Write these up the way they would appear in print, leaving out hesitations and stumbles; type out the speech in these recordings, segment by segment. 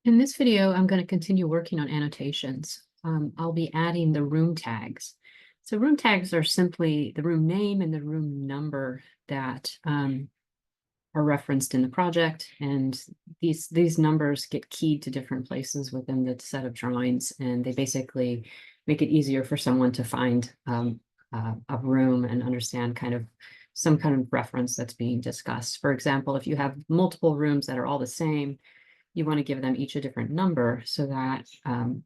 In this video, I'm going to continue working on annotations. I'll be adding the room tags. So room tags are simply the room name and the room number that are referenced in the project. And these numbers get keyed to different places within the set of drawings. And they basically make it easier for someone to find a room and understand some kind of reference that's being discussed. For example, if you have multiple rooms that are all the same, you want to give them each a different number so that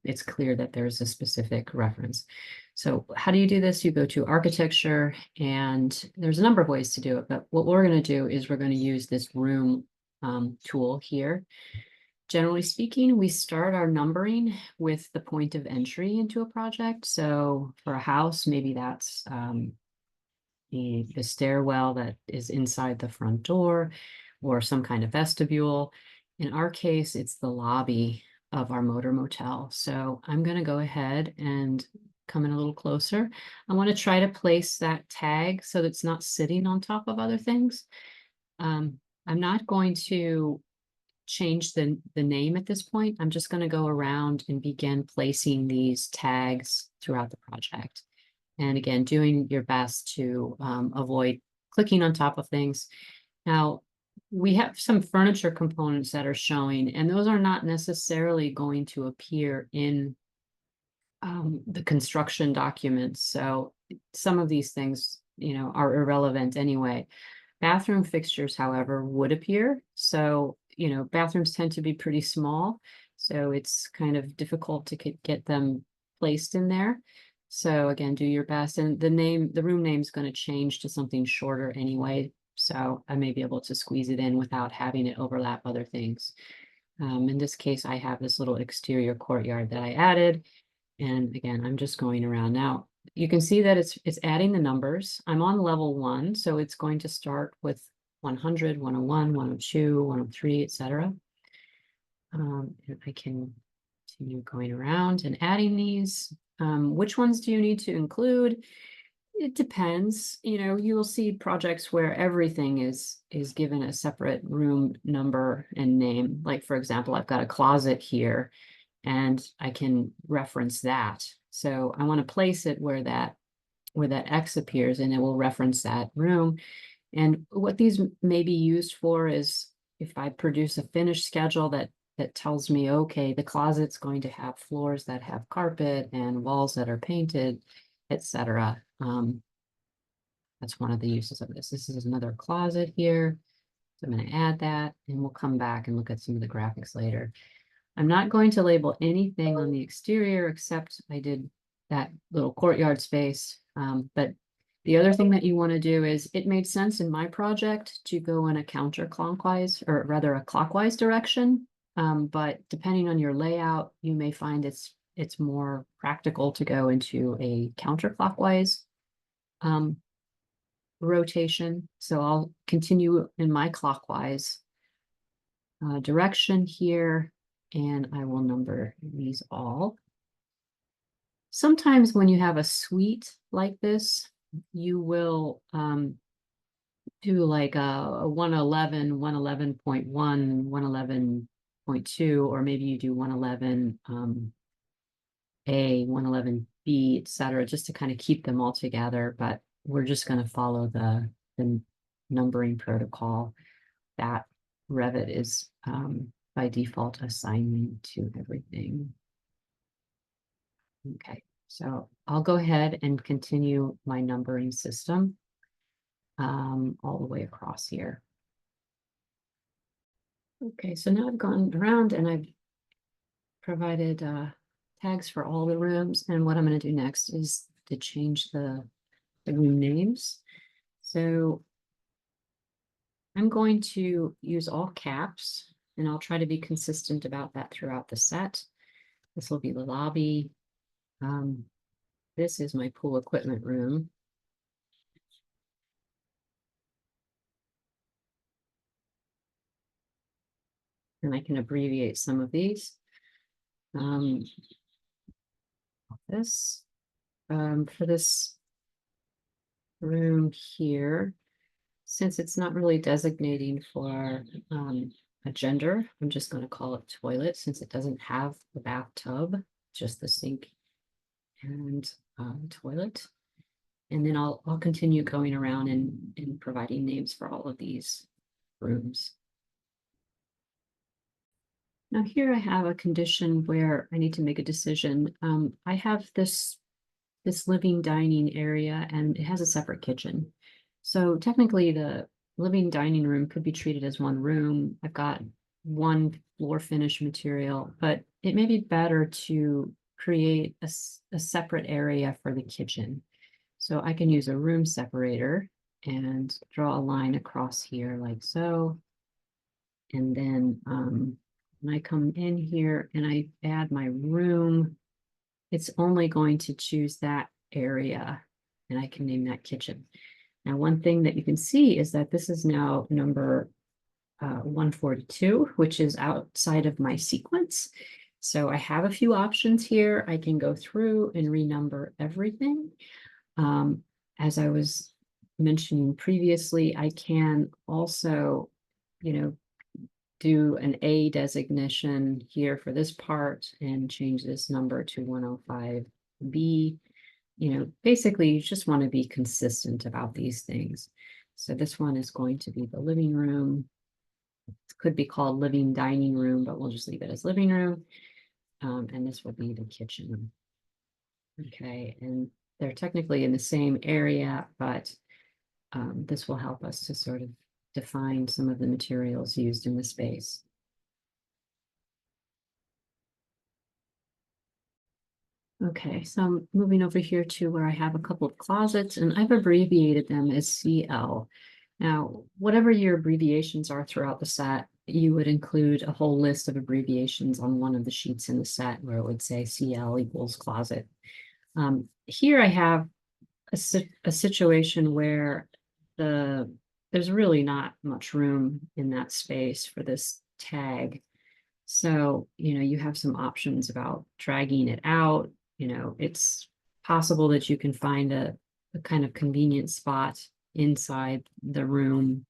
it's clear that there's a specific reference. So how do you do this? You go to architecture, and there's a number of ways to do it, but what we're going to do is we're going to use this room tool here. Generally speaking, we start our numbering with the point of entry into a project. So for a house, maybe that's the stairwell that is inside the front door or some kind of vestibule. In our case, it's the lobby of our motor motel. So I'm going to go ahead and come in a little closer. I want to try to place that tag so that it's not sitting on top of other things. I'm not going to change the name at this point. I'm just going to go around and begin placing these tags throughout the project. And again, doing your best to avoid clicking on top of things. Now, we have some furniture components that are showing, and those are not necessarily going to appear in the construction documents. So some of these things, are irrelevant anyway. Bathroom fixtures, however, would appear. So, bathrooms tend to be pretty small, so it's kind of difficult to get them placed in there. So again, do your best. And the room name is going to change to something shorter anyway. So I may be able to squeeze it in without having it overlap other things. In this case, I have this little exterior courtyard that I added. And again, I'm just going around. Now, you can see that it's adding the numbers. I'm on level 1, so it's going to start with 100, 101, 102, 103, etc. And I can continue going around and adding these. Which ones do you need to include? It depends. You will see projects where everything is given a separate room number and name. Like, for example, I've got a closet here, and I can reference that. So I want to place it where that X appears, and it will reference that room. And what these may be used for is if I produce a finished schedule that tells me, okay, the closet's going to have floors that have carpet and walls that are painted, etc. That's one of the uses of this. This is another closet here. So I'm going to add that, and we'll come back and look at some of the graphics later. I'm not going to label anything on the exterior except I did that little courtyard space. But the other thing that you want to do is, it made sense in my project to go in a counterclockwise, or rather a clockwise direction. But depending on your layout, you may find it's more practical to go into a counterclockwise rotation. So I'll continue in my clockwise direction here, and I will number these all. Sometimes when you have a suite like this, you will do like a 111, 111.1, 111.2, or maybe you do 111 A, 111B, etc., just to kind of keep them all together. But we're just going to follow the numbering protocol that Revit is by default assigning to everything. Okay, so I'll go ahead and continue my numbering system all the way across here. Okay, so now I've gone around and I've provided tags for all the rooms. And what I'm going to do next is to change the room names. So I'm going to use all caps, and I'll try to be consistent about that throughout the set. This will be the lobby. This is my pool equipment room. And I can abbreviate some of these. For this room here, since it's not really designating for a gender. I'm just going to call it toilet since it doesn't have the bathtub, just the sink and toilet. And then I'll continue going around and providing names for all of these rooms. Now here I have a condition where I need to make a decision. I have this living dining area and it has a separate kitchen. So technically the living dining room could be treated as one room. I've got one floor finish material, but it may be better to create a separate area for the kitchen. So I can use a room separator and draw a line across here like so. And then when I come in here and I add my room, it's only going to choose that area and I can name that kitchen. Now, one thing that you can see is that this is now number 142, which is outside of my sequence. So I have a few options here. I can go through and renumber everything. As I was mentioning previously, I can also, do an A designation here for this part and change this number to 105B. Basically, you just want to be consistent about these things. So this one is going to be the living room. It could be called living dining room, but we'll just leave it as living room. And this will be the kitchen. Okay, and they're technically in the same area, but this will help us to sort of define some of the materials used in the space. Okay, so I'm moving over here to where I have a couple of closets and I've abbreviated them as CL. Now, whatever your abbreviations are throughout the set, you would include a whole list of abbreviations on one of the sheets in the set where it would say CL equals closet. Here I have a situation where there's really not much room in that space for this tag. So, you have some options about dragging it out. It's possible that you can find a kind of convenient spot inside the room.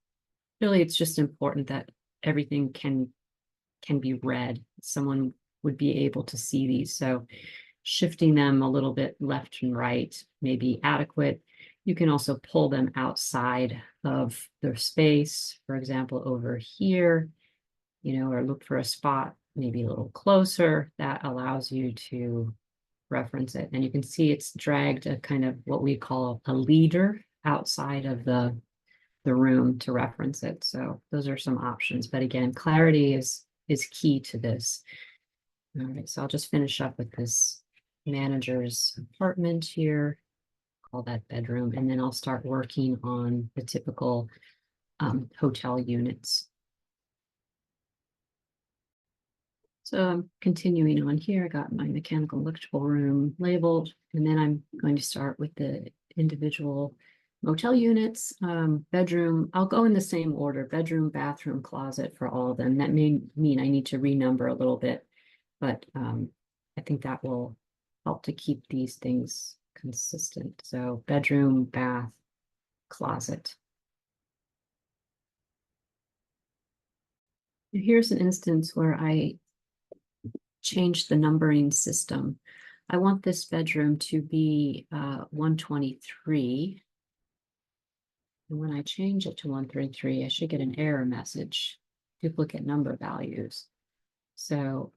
Really, it's just important that everything can be read. Someone would be able to see these. So shifting them a little bit left and right may be adequate. You can also pull them outside of their space, for example, over here, or look for a spot maybe a little closer that allows you to reference it. And you can see it's dragged a kind of what we call a leader outside of the room to reference it. So those are some options. But again, clarity is key to this. All right, so I'll just finish up with this manager's apartment here, call that bedroom, and then I'll start working on the typical hotel units. So I'm continuing on here. I got my mechanical electrical room labeled, and then I'm going to start with the individual motel units. Bedroom, I'll go in the same order: bedroom, bathroom, closet for all of them. That may mean I need to renumber a little bit, but I think that will help to keep these things consistent. So bedroom, bath, closet. Here's an instance where I changed the numbering system. I want this bedroom to be 123. And when I change it to 133, I should get an error message, duplicate number values. So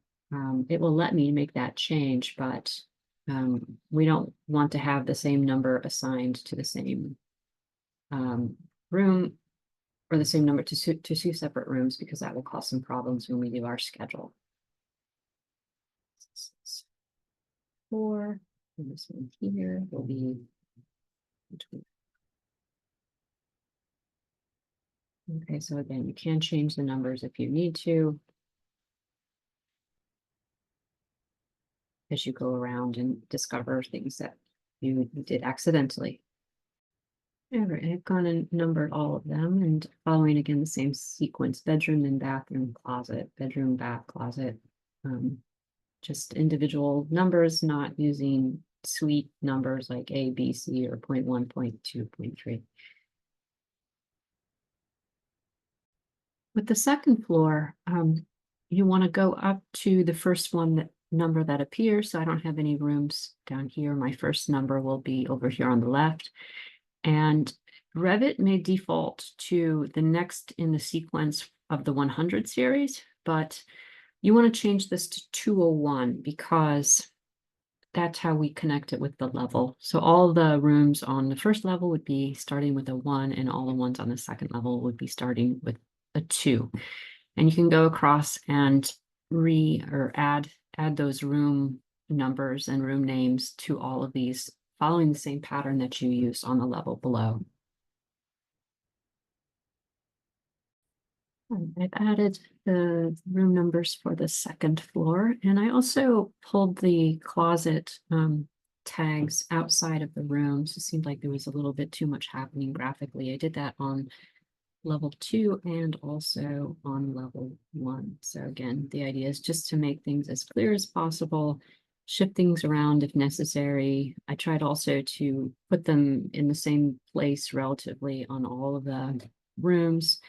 it will let me make that change, but we don't want to have the same number assigned to the same room or the same number to two separate rooms, because that will cause some problems when we do our schedule. 4, and this one here will be between. Okay, so again, you can change the numbers if you need to as you go around and discover things that you did accidentally. All right, I've gone and numbered all of them and following again the same sequence: bedroom, then bathroom, closet, bedroom, bath, closet. Just individual numbers, not using suite numbers like A, B, C, or 0.1, 0.2, 0.3. With the second floor, you want to go up to the first number that appears. So I don't have any rooms down here. My first number will be over here on the left. And Revit may default to the next in the sequence of the 100 series, but you want to change this to 201 because that's how we connect it with the level. So all the rooms on the first level would be starting with a 1, and all the ones on the second level would be starting with a 2. And you can go across and add those room numbers and room names to all of these, following the same pattern that you use on the level below. I've added the room numbers for the second floor, and I also pulled the closet tags outside of the rooms. It seemed like there was a little bit too much happening graphically. I did that on level 2 and also on level 1. So again, the idea is just to make things as clear as possible, shift things around if necessary. I tried also to put them in the same place relatively on all of the rooms.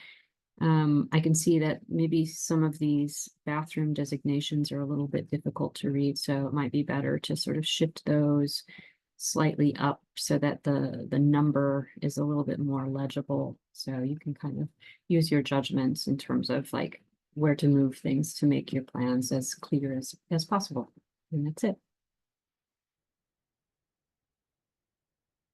I can see that maybe some of these bathroom designations are a little bit difficult to read, so it might be better to sort of shift those slightly up so that the number is a little bit more legible. So you can kind of use your judgments in terms of like where to move things to make your plans as clear as possible. And that's it.